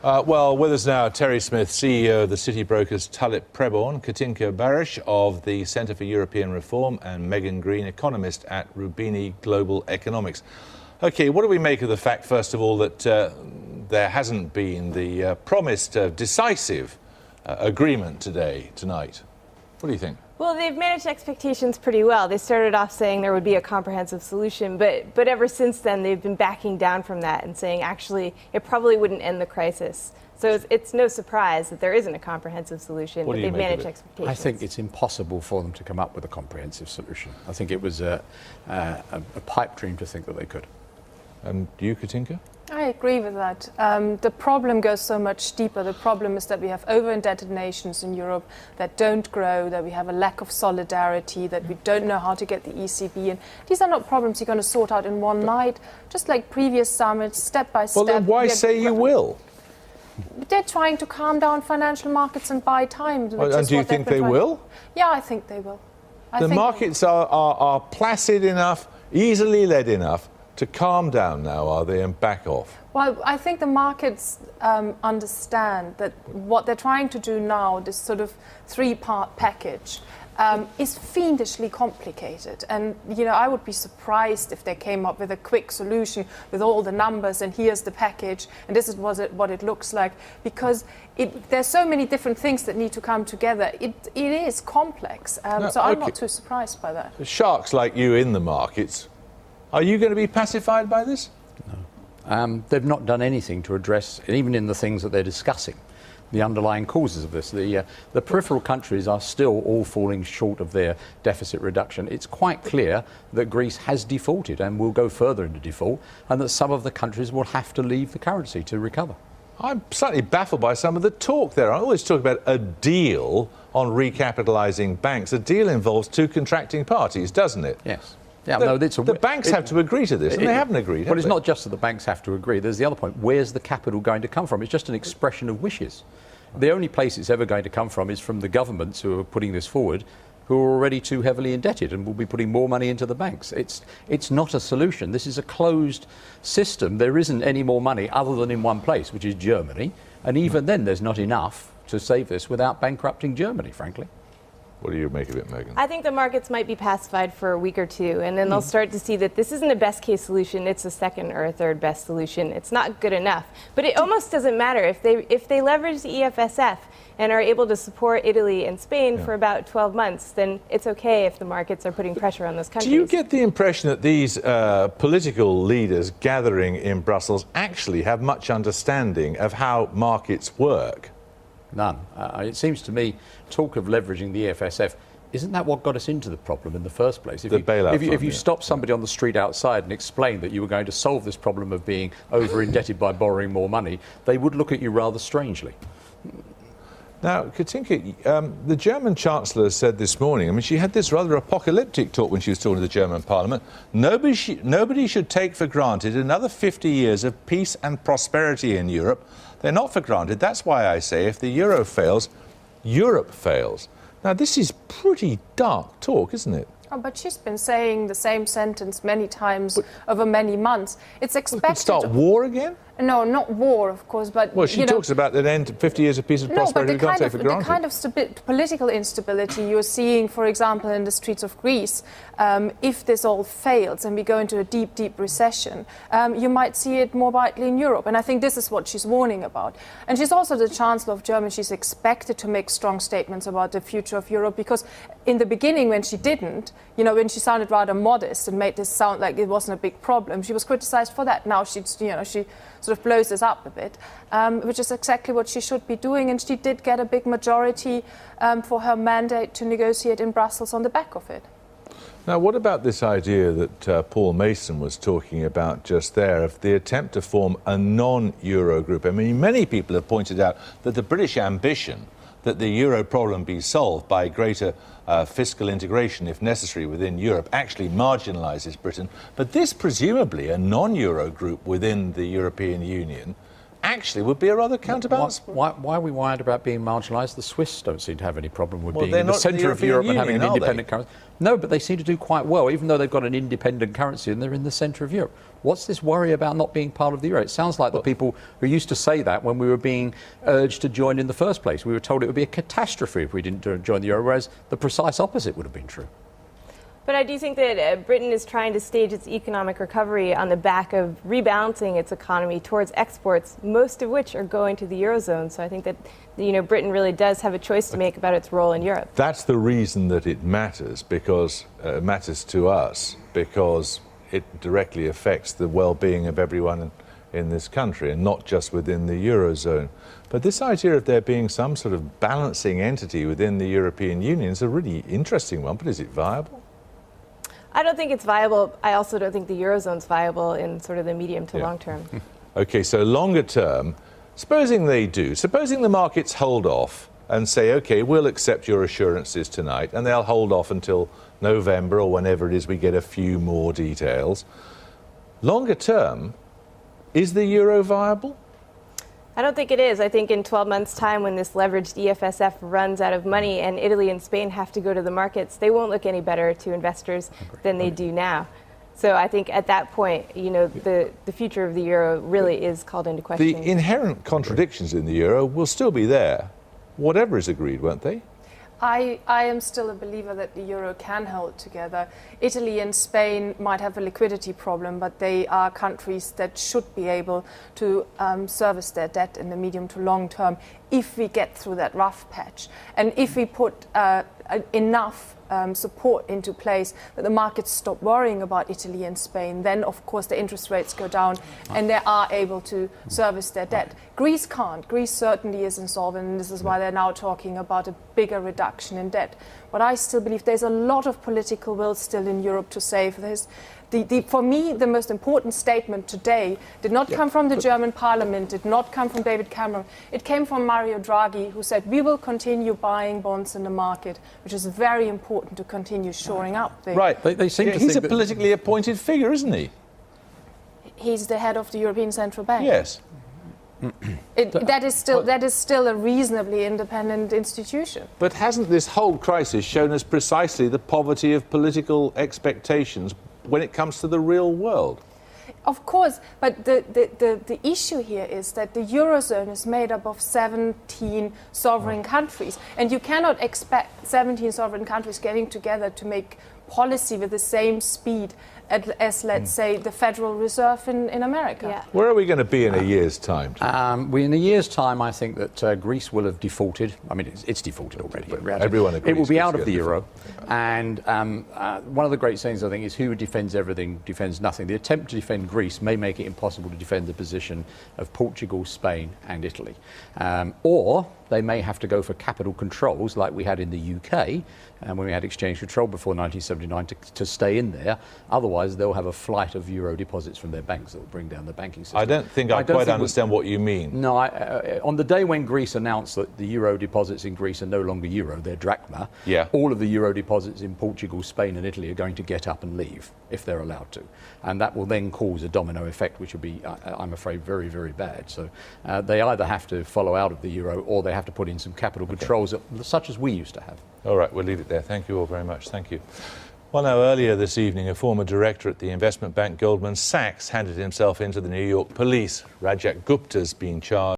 Well, with us now, Terry Smith, CEO of the city brokers Tullett Preborn, Katinka Barish of the Centre for European Reform, and Megan Greene, economist at Rubini Global Economics. OK, what do we make of the fact, first of all, that there hasn't been the promised decisive agreement tonight? What do you think? Well, they've managed expectations pretty well. They started off saying there would be a comprehensive solution, but ever since then they've been backing down from that and saying actually it probably wouldn't end the crisis. So it's no surprise that there isn't a comprehensive solution, but they've managed expectations. I think it's impossible for them to come up with a comprehensive solution. I think it was a pipe dream to think that they could. And you, Katinka? I agree with that. The problem goes so much deeper. The problem is that we have over-indebted nations in Europe that don't grow, that we have a lack of solidarity, that we don't know how to get the ECB in. These are not problems you're going to sort out in one night, just like previous summits, step by step. Well, then why say you will? They're trying to calm down financial markets and buy time. And do you think they will? Yeah, I think they will. The markets are placid enough, easily led enough, to calm down now, are they, and back off? Well, I think the markets understand that what they're trying to do now, this sort of three-part package, is fiendishly complicated. And, you know, I would be surprised if they came up with a quick solution with all the numbers and here's the package and this is what it looks like, because there's so many different things that need to come together. It is complex. So I'm not too surprised by that. Sharks like you in the markets, are you going to be pacified by this? No. They've not done anything to address, even in the things that they're discussing, the underlying causes of this. The peripheral countries are still all falling short of their deficit reduction. It's quite clear that Greece has defaulted and will go further into default, and that some of the countries will have to leave the currency to recover. I'm slightly baffled by some of the talk there. I always talk about a deal on recapitalising banks. A deal involves two contracting parties, doesn't it? Yes. Yeah, no, the banks have to agree to this, and they haven't agreed. But it's not just that the banks have to agree. There's the other point. Where's the capital going to come from? It's just an expression of wishes. The only place it's ever going to come from is from the governments who are putting this forward, who are already too heavily indebted and will be putting more money into the banks. It's not a solution. This is a closed system. There isn't any more money other than in one place, which is Germany. And even then, there's not enough to save this without bankrupting Germany, frankly. What do you make of it, Megan? I think the markets might be pacified for a week or two, and then they'll start to see that this isn't a best case solution, it's a second or a third best solution. It's not good enough. But it almost doesn't matter. If they leverage the EFSF and are able to support Italy and Spain for about 12 months, then it's okay if the markets are putting pressure on those countries. Do you get the impression that these political leaders gathering in Brussels actually have much understanding of how markets work? None. It seems to me, talk of leveraging the EFSF, isn't that what got us into the problem in the first place? If you stop somebody on the street outside and explain that you were going to solve this problem of being over-indebted by borrowing more money, they would look at you rather strangely. Now, Katinka, the German Chancellor said this morning, I mean, she had this rather apocalyptic talk when she was talking to the German Parliament. Nobody should take for granted another 50 years of peace and prosperity in Europe. They're not for granted. That's why I say if the euro fails, Europe fails. Now, this is pretty dark talk, isn't it? Oh, but she's been saying the same sentence many times over many months. It's expected... Could start war again? No, not war, of course, but... Well, she talks about the end 50 years of peace and prosperity we can't take for granted. The kind of political instability you're seeing, for example, in the streets of Greece, if this all fails and we go into a deep, deep recession, you might see it more widely in Europe. And I think this is what she's warning about. And she's also the Chancellor of Germany. She's expected to make strong statements about the future of Europe, because in the beginning, when she didn't, you know, when she sounded rather modest and made this sound like it wasn't a big problem, she was criticized for that. Now she sort of blows this up a bit, which is exactly what she should be doing. And she did get a big majority for her mandate to negotiate in Brussels on the back of it. Now, what about this idea that Paul Mason was talking about just there, of the attempt to form a non-Euro group? I mean, many people have pointed out that the British ambition that the euro problem be solved by greater fiscal integration, if necessary, within Europe, actually marginalises Britain. But this, presumably, a non-euro group within the European Union, actually would be a rather counterbalance. Why are we worried about being marginalised? The Swiss don't seem to have any problem with Well, being they're in the not centre of the Europe and European having an Union, are independent currency. No, but they seem to do quite well, even though they've got an independent currency and they're in the centre of Europe. What's this worry about not being part of the euro? It sounds like the people who used to say that when we were being urged to join in the first place. We were told it would be a catastrophe if we didn't join the euro, whereas the precise opposite would have been true. But I do think that Britain is trying to stage its economic recovery on the back of rebalancing its economy towards exports, most of which are going to the Eurozone. So I think that, Britain really does have a choice to make about its role in Europe. That's the reason that it matters, because it matters to us, because it directly affects the well-being of everyone in this country and not just within the Eurozone. But this idea of there being some sort of balancing entity within the European Union is a really interesting one, but is it viable? I don't think it's viable. I also don't think the Eurozone's viable in sort of the medium to long term. Okay, so longer term, supposing they do, supposing the markets hold off and say, okay, we'll accept your assurances tonight, and they'll hold off until November or whenever it is we get a few more details. Longer term, is the euro viable? I don't think it is. I think in 12 months' time, when this leveraged EFSF runs out of money and Italy and Spain have to go to the markets, they won't look any better to investors than they do now. So I think at that point, the future of the euro really is called into question. The inherent contradictions in the euro will still be there, whatever is agreed, won't they? I am still a believer that the euro can hold together. Italy and Spain might have a liquidity problem, but they are countries that should be able to service their debt in the medium to long term if we get through that rough patch. And if we put enough support into place that the markets stop worrying about Italy and Spain, then of course the interest rates go down and they are able to service their debt. Greece can't. Greece certainly is insolvent, and this is why they're now talking about a bigger reduction in debt. But I still believe there's a lot of political will still in Europe to save this. For me, the most important statement today did not come from the German parliament, did not come from David Cameron. It came from Mario Draghi, who said, we will continue buying bonds in the market, which is very important to continue shoring up. Right. They seem to he's think a politically appointed figure, isn't he? He's the head of the European Central Bank. Yes. That is still a reasonably independent institution. But hasn't this whole crisis shown us precisely the poverty of political expectations when it comes to the real world? Of course, but the issue here is that the Eurozone is made up of 17 sovereign countries, and you cannot expect 17 sovereign countries getting together to make policy with the same speed as let's say, the Federal Reserve in America. Yeah. Where are we going to be in a year's time? In a year's time, I think that Greece will have defaulted. I mean, it's defaulted already. Everyone agrees. It will be Greece out of will the get euro. And one of the great sayings, I think, is who defends everything defends nothing. The attempt to defend Greece may make it impossible to defend the position of Portugal, Spain and Italy. Or they may have to go for capital controls like we had in the UK when we had exchange control before 1979 to stay in there. Otherwise, they'll have a flight of euro deposits from their banks that will bring down the banking system. I don't think I quite understand what you mean. No, on the day when Greece announced that the euro deposits in Greece are no longer euro, they're drachma, all of the euro deposits in Portugal, Spain and Italy are going to get up and leave if they're allowed to. And that will then cause a domino effect, which will be, I'm afraid, very, very bad. So they either have to follow out of the euro or they have to put in some capital controls such as we used to have. All right, we'll leave it there. Thank you all very much. Thank you. Well, now, earlier this evening, a former director at the investment bank Goldman Sachs handed himself into the New York police. Rajat Gupta's been charged.